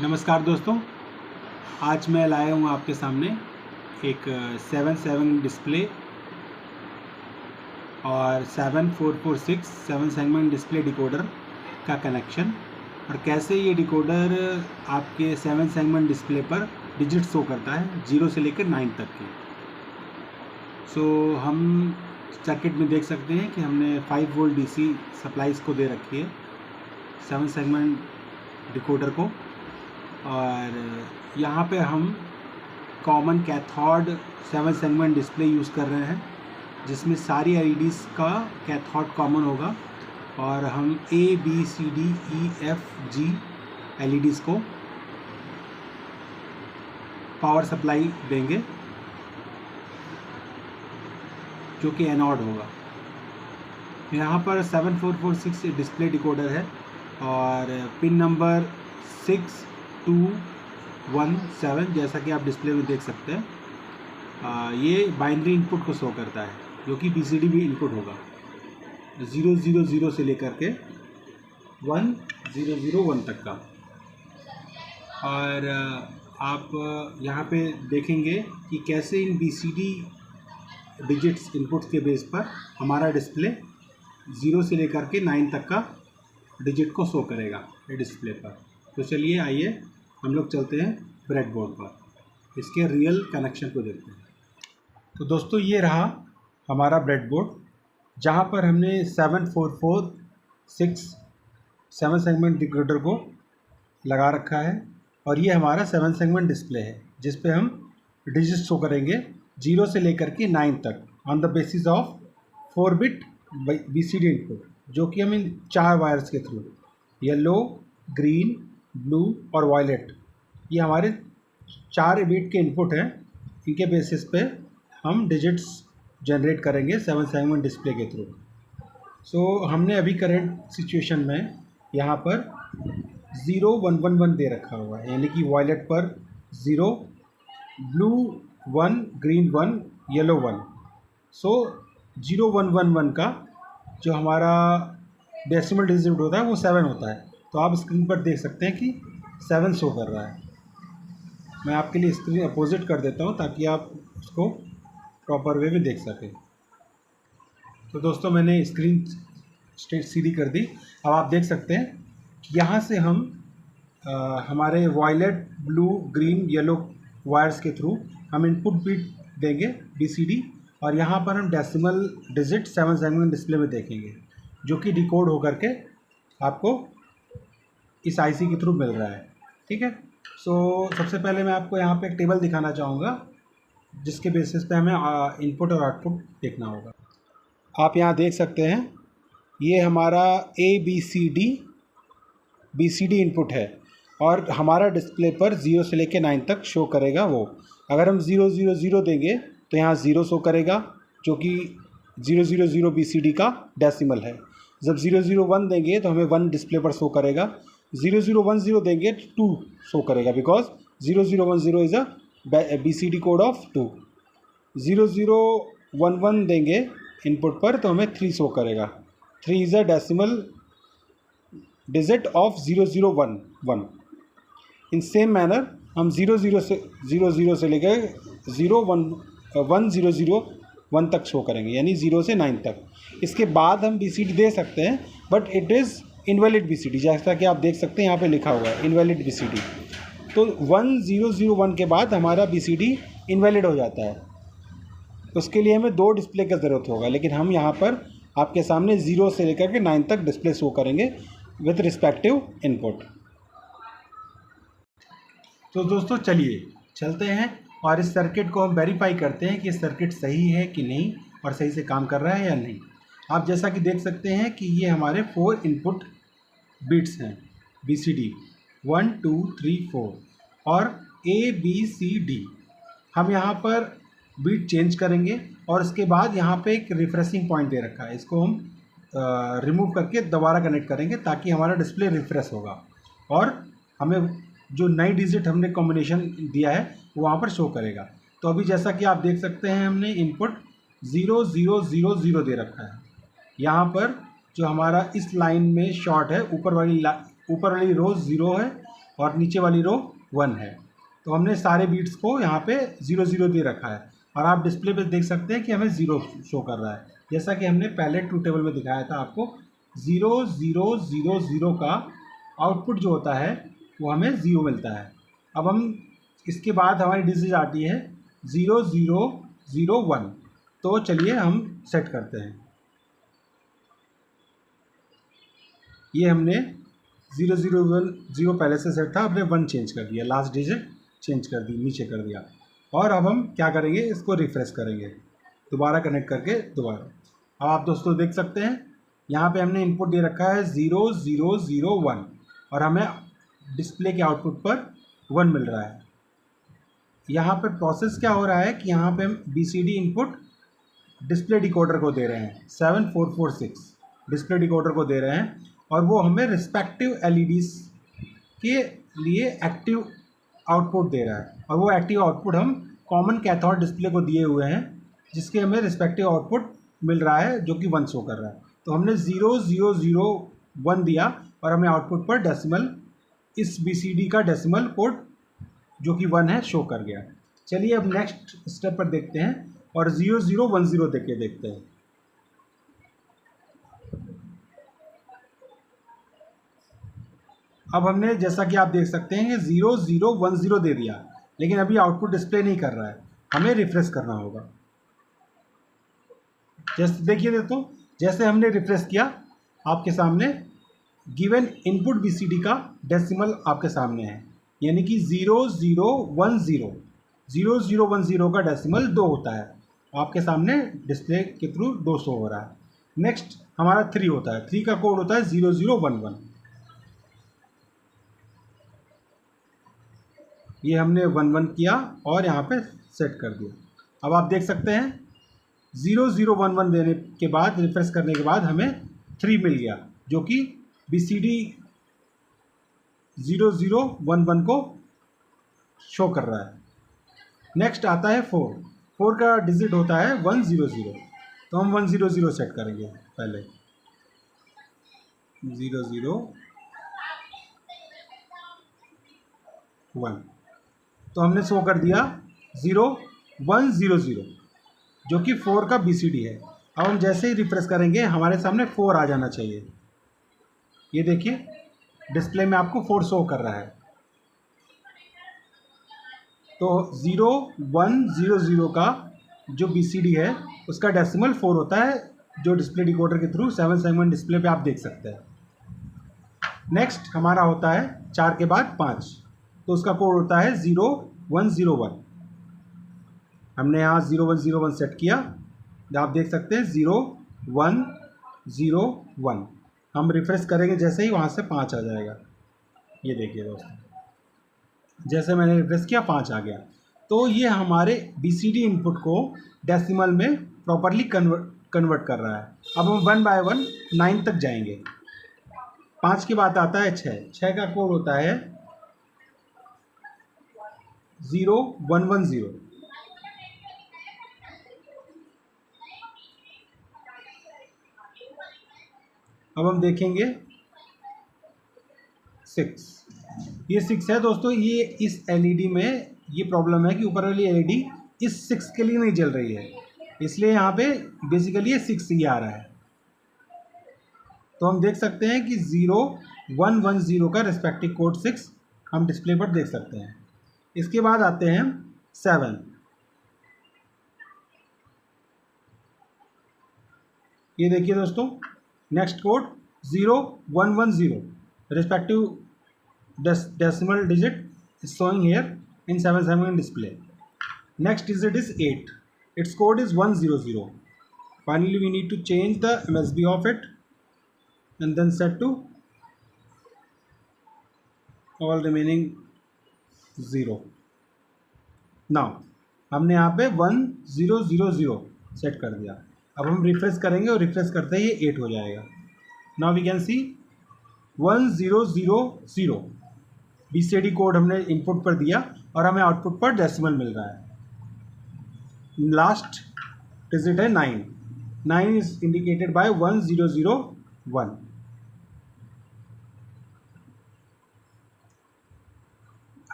नमस्कार दोस्तों, आज मैं लाया हूँ आपके सामने एक 7/7 डिस्प्ले और 7446 7 सेगमेंट डिस्प्ले डिकोडर का कनेक्शन और कैसे ये डिकोडर आपके 7 सेगमेंट डिस्प्ले पर डिजिट शो करता है 0 से लेकर 9 तक के। हम सर्किट में देख सकते हैं कि हमने 5 वोल्ट DC सप्लाई इसको दे रखी है 7 सेगमेंट डिकोडर को, और यहाँ पे हम common cathode 7 segment display use कर रहे हैं जिसमें सारी LEDs का कैथोड कॉमन होगा और हम A B C D E F G LEDs को पावर सप्लाई देंगे जो कि एनोड होगा। यहाँ पर 7446 डिस्प्ले डिकोडर है और पिन नंबर 6217 जैसा कि आप डिस्प्ले में देख सकते हैं। ये बाइनरी इनपुट को शो करता है जो कि BCD भी इनपुट होगा 000 से लेकर के 1001 तक का। और आप यहाँ पे देखेंगे कि कैसे इन BCD डिजिट्स इनपुट्स के बेस पर हमारा डिस्प्ले 0 से लेकर के 9 तक का डिजिट को शो करेगा ये डिस्प्ले पर। तो चलिए आइए हम लोग चलते हैं ब्रेडबोर्ड पर, इसके रियल कनेक्शन को देखते हैं। तो दोस्तों ये रहा हमारा ब्रेडबोर्ड जहाँ पर हमने 7446 7 सेगमेंट डिकोडर को लगा रखा है और ये हमारा 7 सेगमेंट डिस्प्ले है जिस पे हम डिजिट शो करेंगे 0 से लेकर के 9 तक on the basis of 4 bit BCD input, जो कि हम इन 4 वायर्स के थ्रू येलो, ग्रीन, ब्लू और वायलेट, ये हमारे 4 बिट के इनपुट हैं। इनके बेसिस पे हम डिजिट्स जनरेट करेंगे 7 सेगमेंट डिस्प्ले के थ्रू। हमने अभी करंट सिचुएशन में यहाँ पर 0 1 1 1 दे रखा हुआ है, यानी कि वायलेट पर 0, ब्लू 1, ग्रीन 1, येलो 1। 0 1 1 1 का जो हमारा डेसिमल डिजिट होता है वो 7 होता है। तो आप स्क्रीन पर देख सकते हैं कि 7 शो कर रहा है। मैं आपके लिए स्क्रीन अपोजिट कर देता हूँ ताकि आप उसको प्रॉपर वे में देख सकें। तो दोस्तों मैंने स्क्रीन स्ट्रेट सीधी कर दी। अब आप देख सकते हैं कि यहाँ से हम हमारे violet, blue, green, yellow wires के थ्रू हम इनपुट बिट देंगे BCD, और यहाँ पर हम डेसिमल डिजिट 7 सेगमेंट डिस्प्ले में देखेंगे जो कि डिकोड होकर के आपको इस IC के थ्रू मिल रहा है। ठीक है। सबसे पहले मैं आपको यहाँ पे एक टेबल दिखाना चाहूँगा जिसके बेसिस पे हमें इनपुट और आउटपुट देखना होगा। आप यहाँ देख सकते हैं ये हमारा ABCD BCD इनपुट है और हमारा डिस्प्ले पर 0 से लेकर 9 तक शो करेगा वो। अगर हम 0 0 0 देंगे तो यहाँ 0 शो करेगा जो कि 0 0 0 BCD का डेसिमल है। जब 0 0 1 देंगे तो हमें 1 डिस्प्ले पर शो करेगा। 0 0 1 0 देंगे 2 शो करेगा because 0 0 1 0 is a BCD code of 2। 0 0 1 1 देंगे इनपुट पर तो हमें 3 शो करेगा। 3 is a decimal digit of 0 0 1 1। In same manner हम 0 0 से लेकर 1 0 0 1 तक शो करेंगे, यानी 0 से 9 तक। इसके बाद हम BCD दे सकते हैं but it is invalid BCD, जैसा कि आप देख सकते हैं यहाँ पे लिखा हुआ है इनवैलिड BCD। तो 1 0 0 1 के बाद हमारा BCD इनवैलिड हो जाता है। उसके लिए हमें 2 डिस्प्ले की ज़रूरत होगा, लेकिन हम यहाँ पर आपके सामने 0 से लेकर के 9 तक डिस्प्ले शो करेंगे विथ रिस्पेक्टिव इनपुट। तो दोस्तों चलिए चलते हैं और इस सर्किट को हम वेरीफाई करते हैं कि सर्किट सही है कि नहीं और सही से काम कर रहा है या नहीं। आप जैसा कि देख सकते हैं कि ये हमारे 4 इनपुट बिट्स हैं BCD 1 2 3 4 और ABCD। हम यहाँ पर बीट चेंज करेंगे और उसके बाद यहाँ पे एक रिफ्रेशिंग पॉइंट दे रखा है, इसको हम रिमूव करके दोबारा कनेक्ट करेंगे ताकि हमारा डिस्प्ले रिफ्रेश होगा और हमें जो नई डिजिट हमने कॉम्बिनेशन दिया है वो वहाँ पर शो करेगा। तो अभी जैसा कि आप देख सकते हैं हमने इनपुट 0 0 0 0 दे रखा है। यहाँ पर जो हमारा इस लाइन में शॉर्ट है, ऊपर वाली रो 0 है और नीचे वाली रो 1 है। तो हमने सारे बीट्स को यहाँ पे 0 0 दे रखा है और आप डिस्प्ले पे देख सकते हैं कि हमें 0 शो कर रहा है, जैसा कि हमने पहले ट्रूथ टेबल में दिखाया था आपको। 0 0 0 0 का आउटपुट जो होता है वो हमें 0 मिलता है। अब हम इसके बाद हमारी डिजिट आती है 0 0 0 1। तो चलिए हम सेट करते हैं। ये हमने 0 0 1 0 पहले से सेट था, हमने 1 चेंज कर दिया, लास्ट डिजिट चेंज कर दी, नीचे कर दिया। और अब हम क्या करेंगे, इसको रिफ्रेश करेंगे दोबारा कनेक्ट करके दोबारा। अब आप दोस्तों देख सकते हैं यहाँ पे हमने इनपुट दे रखा है 0 0 0 1 और हमें डिस्प्ले के आउटपुट पर 1 मिल रहा है। यहाँ पे प्रोसेस क्या हो रहा है कि यहाँ पे हम BCD इनपुट डिस्प्ले डिकोडर को दे रहे हैं, 7446 डिस्प्ले डिकोडर को दे रहे हैं और वो हमें रिस्पेक्टिव LEDs के लिए एक्टिव आउटपुट दे रहा है। और वो एक्टिव आउटपुट हम कॉमन कैथोड डिस्प्ले को दिए हुए हैं, जिसके हमें रिस्पेक्टिव आउटपुट मिल रहा है जो कि 1 शो कर रहा है। तो हमने 0 0 0 1 दिया और हमें आउटपुट पर डेसिमल, इस BCD का डेसिमल कोड जो कि 1 है शो कर गया। चलिए अब नेक्स्ट स्टेप पर देखते हैं और 0 0 1 0 देख के देखते हैं। अब हमने जैसा कि आप देख सकते हैं कि 0 0 1 0 दे दिया, लेकिन अभी आउटपुट डिस्प्ले नहीं कर रहा है, हमें रिफ्रेश करना होगा। जैसे देखिए दोस्तों, जैसे हमने रिफ्रेश किया आपके सामने गिवन इनपुट BCD का डेसिमल आपके सामने है, यानी कि 0 0 1 0 0 0 1 0 का डेसिमल 2 होता है। आपके सामने डिस्प्ले के थ्रू 2 शो हो रहा है। नेक्स्ट हमारा 3 होता है, 3 का कोड होता है 0 0 1 1। ये हमने 1 1 किया और यहाँ पे सेट कर दिया। अब आप देख सकते हैं 0 0 1 1 देने के बाद, रिफ्रेश करने के बाद हमें 3 मिल गया, जो कि BCD 0 0 1 1 को शो कर रहा है। नेक्स्ट आता है 4। 4 का डिजिट होता है 1 0 0। तो हम 1 0 0 सेट करेंगे पहले, 0 0 1। तो हमने शो कर दिया 0 1 0 0, जो कि 4 का BCD है। अब हम जैसे ही रिफ्रेश करेंगे हमारे सामने 4 आ जाना चाहिए। ये देखिए डिस्प्ले में आपको 4 शो कर रहा है। तो 0 1 0 0 का जो BCD है उसका डेसिमल 4 होता है, जो डिस्प्ले डिकोडर के थ्रू 7 सेगमेंट डिस्प्ले पे आप देख सकते हैं। नेक्स्ट हमारा होता है 4 के बाद 5, तो उसका कोड होता है 0 1 0 1। हमने यहाँ 0 1 0 1 सेट किया, आप देख सकते हैं 0 1 0 1। हम रिफ्रेश करेंगे जैसे ही वहाँ से 5 आ जाएगा। ये देखिए दोस्तों, जैसे मैंने रिफ्रेश किया 5 आ गया। तो ये हमारे BCD इनपुट को डेसिमल में प्रॉपरली कन्वर्ट कर रहा है। अब हम 1 बाय 1 9 तक जाएंगे। 5 के बाद आता है 6। 6 का कोड होता है 0 1 1 0। अब हम देखेंगे 6। ये 6 है दोस्तों। ये इस LED में ये प्रॉब्लम है कि ऊपर वाली LED इस 6 के लिए नहीं जल रही है, इसलिए यहाँ पे बेसिकली ये 6 ही आ रहा है। तो हम देख सकते हैं कि 0 1 1 0 का रिस्पेक्टिव कोड 6 हम डिस्प्ले पर देख सकते हैं। इसके बाद आते हैं 7। ये देखिए दोस्तों, next code 0 1 1 0 respective decimal digit is showing here in 7 segment display. Next digit is 8. Its code is 1 0 0. Finally, we need to change the MSB of it and then set to all remaining 0. Now, हमने यहाँ पे 1 0 0 0 set कर दिया। अब हम refresh करेंगे और refresh करते ही 8 हो जाएगा। Now we can see 1 0 0 0 BCD code हमने इनपुट पर दिया और हमें आउटपुट पर डेसिमल मिल रहा है। लास्ट डिजिट है 9। 9 इज इंडिकेटेड बाय 1 0 0 1।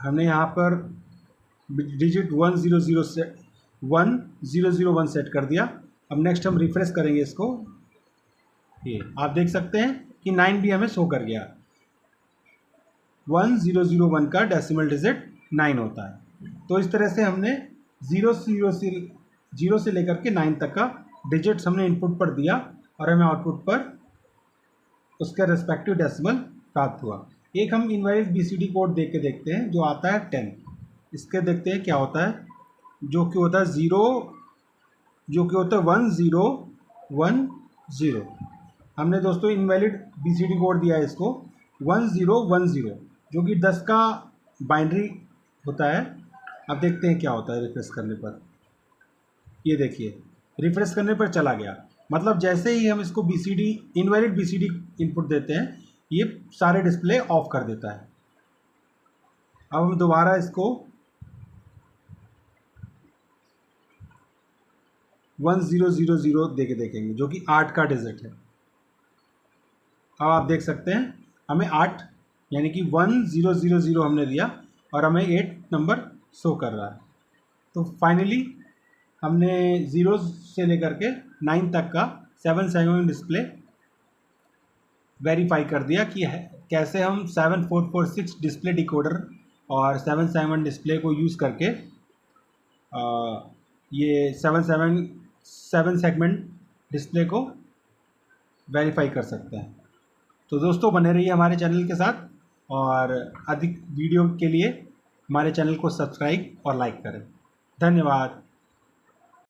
हमने यहाँ पर डिजिट 1001 सेट कर दिया। अब नेक्स्ट हम रिफ्रेश करेंगे इसको, ये आप देख सकते हैं कि 9 भी हमें शो कर गया। 1001 का डेसिमल डिजिट 9 होता है। तो इस तरह से हमने जीरो से लेकर के 9 तक का डिजिट्स हमने इनपुट पर दिया और हमें आउटपुट पर उसका रेस्पेक्टिव डेसिमल प्राप्त हुआ। एक हम इनवैलिड बीसीडी कोड देख के देखते हैं जो आता है 10। इसके देखते हैं क्या होता है, जो कि होता है 1010। हमने दोस्तों इनवैलिड बीसीडी कोड दिया है इसको 1010, जो कि 10 का बाइनरी होता है। अब देखते हैं क्या होता है रिफ्रेश करने पर। ये देखिए रिफ्रेश करने पर चला गया, मतलब जैसे ही हम इसको इनवैलिड बीसीडी इनपुट देते हैं ये सारे डिस्प्ले ऑफ कर देता है। अब हम दोबारा इसको 1000 दे के देखेंगे, जो कि 8 का डिजिट है। अब आप देख सकते हैं हमें 8 यानी कि 1000 हमने दिया और हमें 8 नंबर शो कर रहा है। तो फाइनली हमने 0 से लेकर के 9 तक का 7 सेगमेंट डिस्प्ले वेरीफाई कर दिया कि कैसे हम 7446 डिस्प्ले डिकोडर और 7 सेगमेंट डिस्प्ले को यूज़ करके ये 7 सेगमेंट डिस्प्ले को वेरीफाई कर सकते हैं। तो दोस्तों बने रहिए हमारे चैनल के साथ और अधिक वीडियो के लिए हमारे चैनल को सब्सक्राइब और लाइक करें। धन्यवाद।